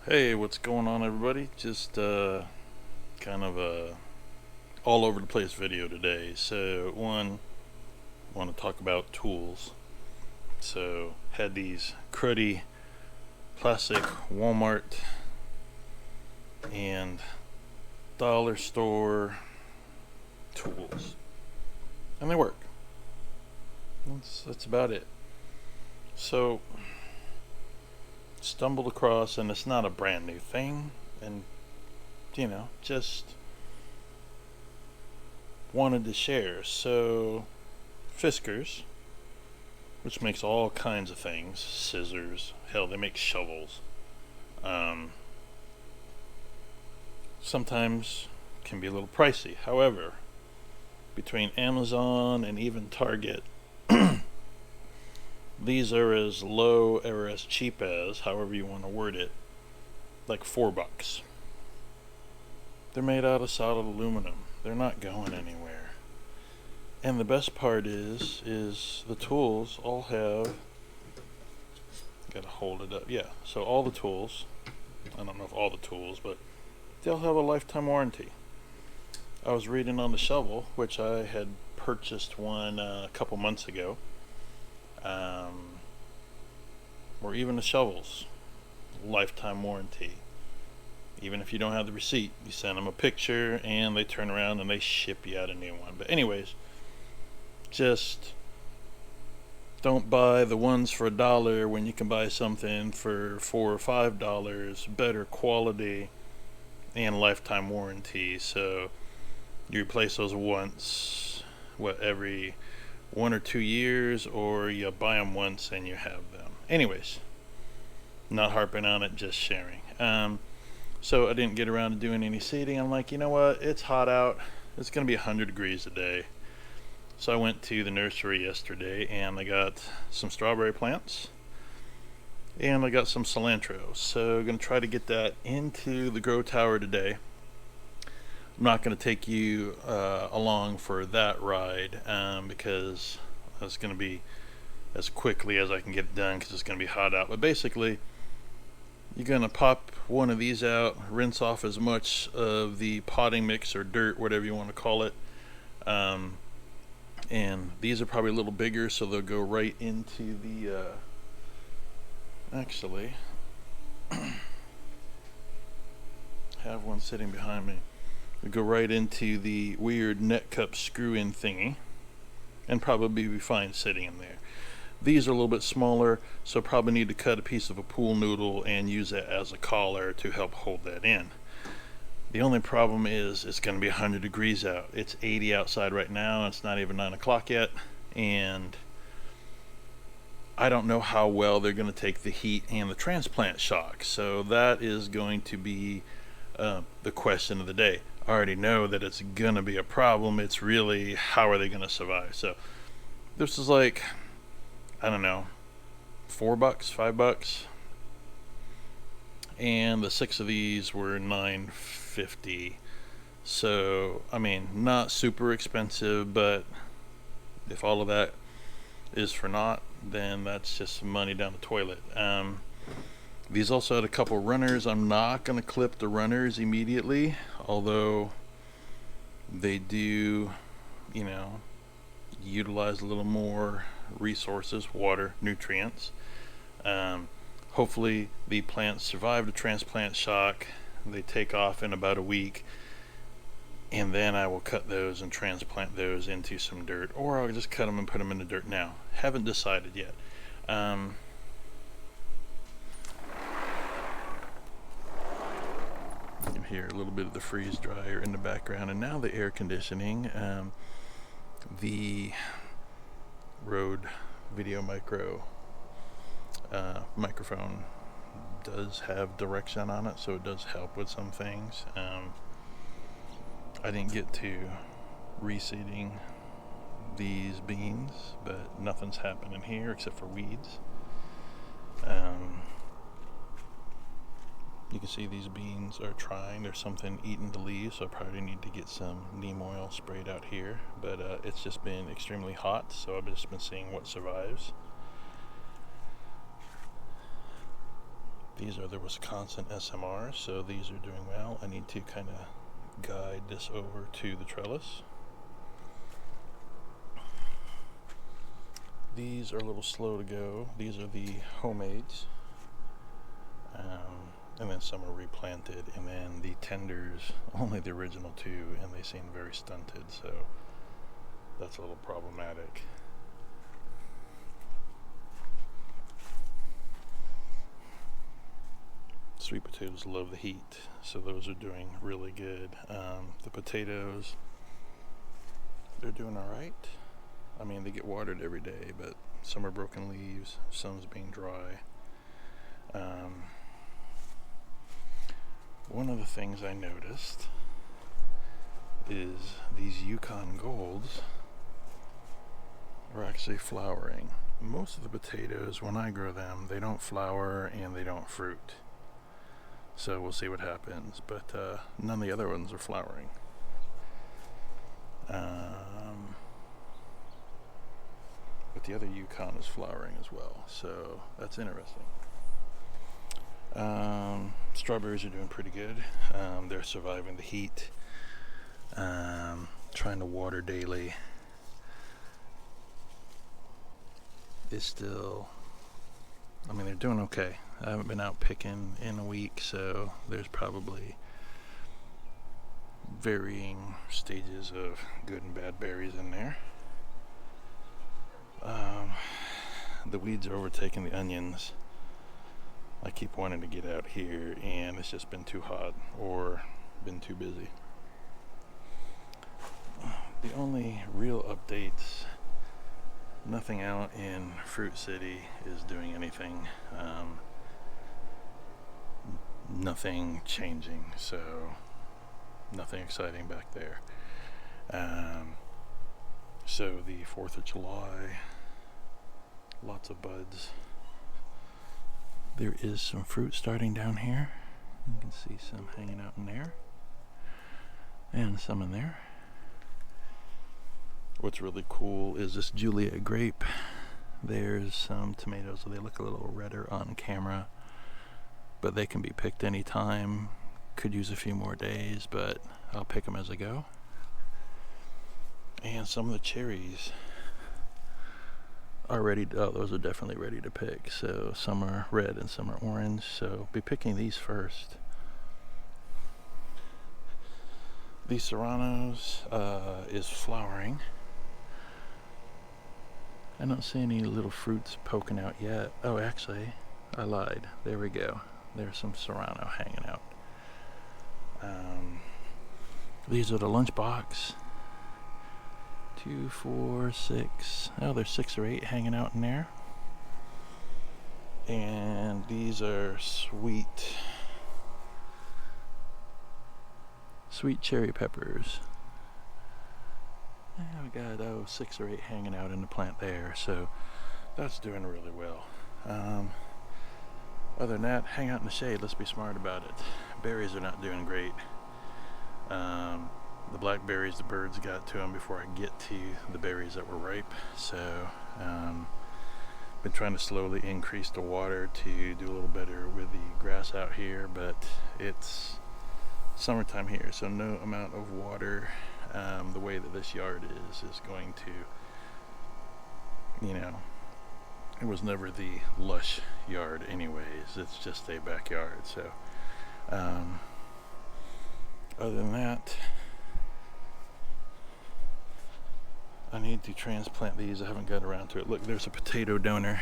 Hey, what's going on, everybody? Just kind of a all over the place video today. So, one, want to talk about tools. So, had these cruddy plastic Walmart and dollar store tools, and they work. That's about it. So, stumbled across, and it's not a brand new thing, and just wanted to share. So, Fiskars, which makes all kinds of things, scissors, hell, they make shovels. Um, Sometimes can be a little pricey. However, between Amazon and even Target, these are as low or as cheap as, however you want to word it, like $4. They're made out of solid aluminum. They're not going anywhere. And the best part is the tools all have, gotta hold it up, yeah, so all the tools, I don't know if all the tools, but they'll have a lifetime warranty. I was reading on the shovel, which I had purchased one a couple months ago, or even the shovels, lifetime warranty. Even if you don't have the receipt, you send them a picture and they turn around and they ship you out a new one. But anyways, just don't buy the ones for $1 when you can buy something for $4 or $5, better quality and lifetime warranty. So you replace those once, every 1 or 2 years, or you buy them once and you have them. Anyways, not harping on it, just sharing. So I didn't get around to doing any seeding. I'm like, you know what? It's hot out. It's going to be 100 degrees today. So I went to the nursery yesterday and I got some strawberry plants and I got some cilantro. So I'm going to try to get that into the grow tower today. I'm not going to take you along for that ride because it's going to be as quickly as I can get it done because it's going to be hot out. But basically, you're going to pop one of these out, rinse off as much of the potting mix or dirt, whatever you want to call it. And these are probably a little bigger, so they'll go right into the, actually, have one sitting behind me. They'll go right into the weird net cup screw-in thingy, and probably be fine sitting in there. These are a little bit smaller, so probably need to cut a piece of a pool noodle and use it as a collar to help hold that in. The only problem is it's going to be 100 degrees out. It's 80 outside right now. It's not even 9 o'clock yet, and I don't know how well they're going to take the heat and the transplant shock. So that is going to be the question of the day. I already know that it's going to be a problem. It's really how are they going to survive. So this is like, I don't know, $4, $5, and the 6 of these were $9.50. So I mean, not super expensive, but if all of that is for naught, then that's just some money down the toilet. These also had a couple runners. I'm not going to clip the runners immediately, although they do, utilize a little more resources, water, nutrients. Hopefully the plants survive the transplant shock. They take off in about a week, and then I will cut those and transplant those into some dirt, or I'll just cut them and put them in the dirt now. Haven't decided yet. You can hear a little bit of the freeze dryer in the background, and now the air conditioning. The Rode VideoMicro microphone does have direction on it, so it does help with some things. I didn't get to reseeding these beans, but nothing's happening here except for weeds. You can see these beans are trying. There's something eating the leaves, so I probably need to get some neem oil sprayed out here. But it's just been extremely hot, so I've just been seeing what survives. These are the Wisconsin SMRs, so these are doing well. I need to kind of guide this over to the trellis. These are a little slow to go. These are the homemades. And then some are replanted, and then the tenders, only the original two, and they seem very stunted, so that's a little problematic. Sweet potatoes love the heat, so those are doing really good. The potatoes, they're doing all right. I mean, they get watered every day, but some are broken leaves, some's being dry. One of the things I noticed is these Yukon Golds are actually flowering. Most of the potatoes, when I grow them, they don't flower and they don't fruit. So we'll see what happens, but none of the other ones are flowering. But the other Yukon is flowering as well, so that's interesting. Strawberries are doing pretty good. They're surviving the heat. Trying to water daily is still, I mean, they're doing okay. I haven't been out picking in a week, so there's probably varying stages of good and bad berries in there. The weeds are overtaking the onions. I keep wanting to get out here, and it's just been too hot or been too busy. The only real updates, nothing out in Fruit City is doing anything. Nothing changing, so nothing exciting back there. So the 4th of July, lots of buds. There is some fruit starting down here. You can see some hanging out in there, and some in there. What's really cool is this Juliet grape. There's some tomatoes, so they look a little redder on camera, but they can be picked anytime. Could use a few more days, but I'll pick them as I go. And some of the cherries are ready to, those are definitely ready to pick. So some are red and some are orange, so I'll be picking these first. The Serranos is flowering. I don't see any little fruits poking out yet. Oh, actually, I lied. There we go. There's some Serrano hanging out. These are the lunchbox. 2, 4, 6. Oh, there's 6 or 8 hanging out in there. And these are sweet cherry peppers. And we got 6 or 8 hanging out in the plant there, so that's doing really well. Other than that, hang out in the shade. Let's be smart about it. Berries are not doing great. The blackberries, the birds got to them before I get to the berries that were ripe, so been trying to slowly increase the water to do a little better with the grass out here, but it's summertime here, so no amount of water the way that this yard is going to, you know, it was never the lush yard anyways, it's just a backyard. So other than that, I need to transplant these. I haven't got around to it. Look, there's a potato donor.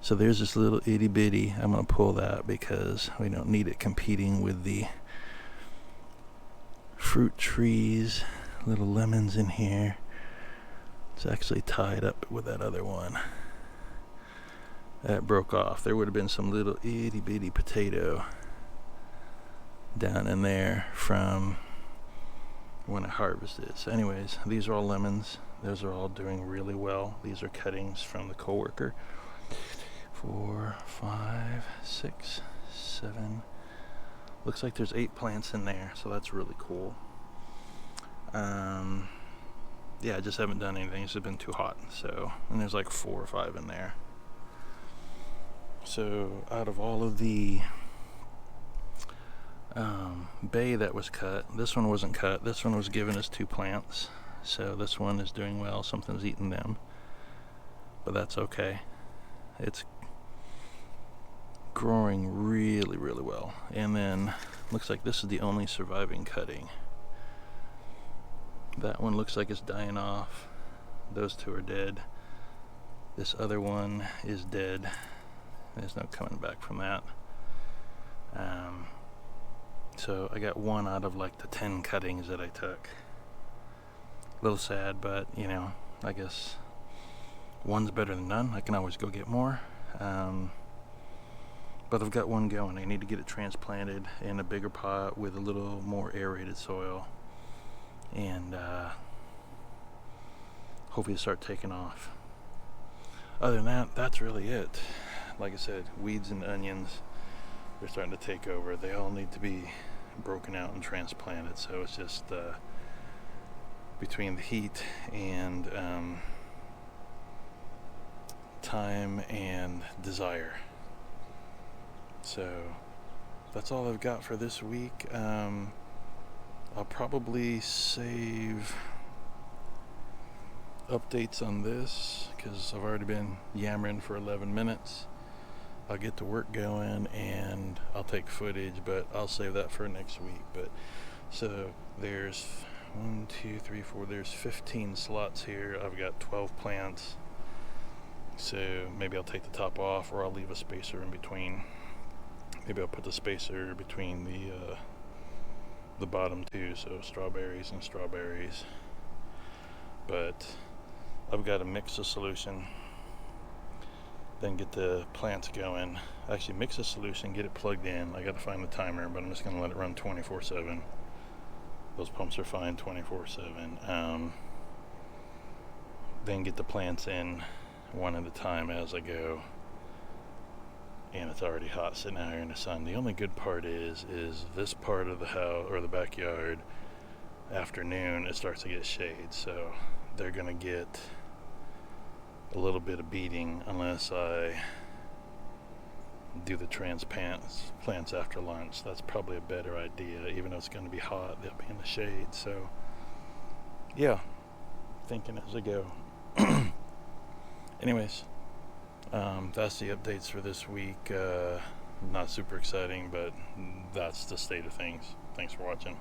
So there's this little itty bitty. I'm going to pull that because we don't need it competing with the fruit trees. Little lemons in here. It's actually tied up with that other one. That broke off. There would have been some little itty bitty potato down in there from when I harvested. So anyways, these are all lemons. Those are all doing really well. These are cuttings from the coworker. 4, 5, 6, 7. Looks like there's 8 plants in there, so that's really cool. Yeah, I just haven't done anything. It's just been too hot. So, and there's like 4 or 5 in there. So out of all of the bay that was cut, this one wasn't cut. This one was giving us 2 plants. So this one is doing well. Something's eating them. But that's okay. It's growing really, really well. And then looks like this is the only surviving cutting. That one looks like it's dying off. Those 2 are dead. This other one is dead. There's no coming back from that. So I got 1 out of like the 10 cuttings that I took. A little sad, but you know, I guess one's better than none. I can always go get more. But I've got 1 going. I need to get it transplanted in a bigger pot with a little more aerated soil, and hopefully start taking off. Other than that, that's really it. Like I said, weeds and onions, they're starting to take over. They all need to be broken out and transplanted. So it's just between the heat and time and desire. So that's all I've got for this week. I'll probably save updates on this because I've already been yammering for 11 minutes. I'll get the work going and I'll take footage, but I'll save that for next week. But so there's 1, 2, 3, 4, there's 15 slots here. I've got 12 plants, so maybe I'll take the top off, or I'll leave a spacer in between. Maybe I'll put the spacer between the bottom 2, so strawberries and strawberries. But I've got to mix the solution, then get the plants going. Actually mix the solution, get it plugged in. I got to find the timer, but I'm just going to let it run 24/7. Those pumps are fine 24/7. Then get the plants in 1 at a time as I go. And it's already hot sitting out here in the sun. The only good part is this part of the house or the backyard, afternoon it starts to get shade, so they're gonna get a little bit of beating unless I do the transplants after lunch. That's probably a better idea. Even though it's going to be hot, they'll be in the shade. So yeah, thinking as I go. Anyways, that's the updates for this week. Not super exciting, but that's the state of things. Thanks for watching.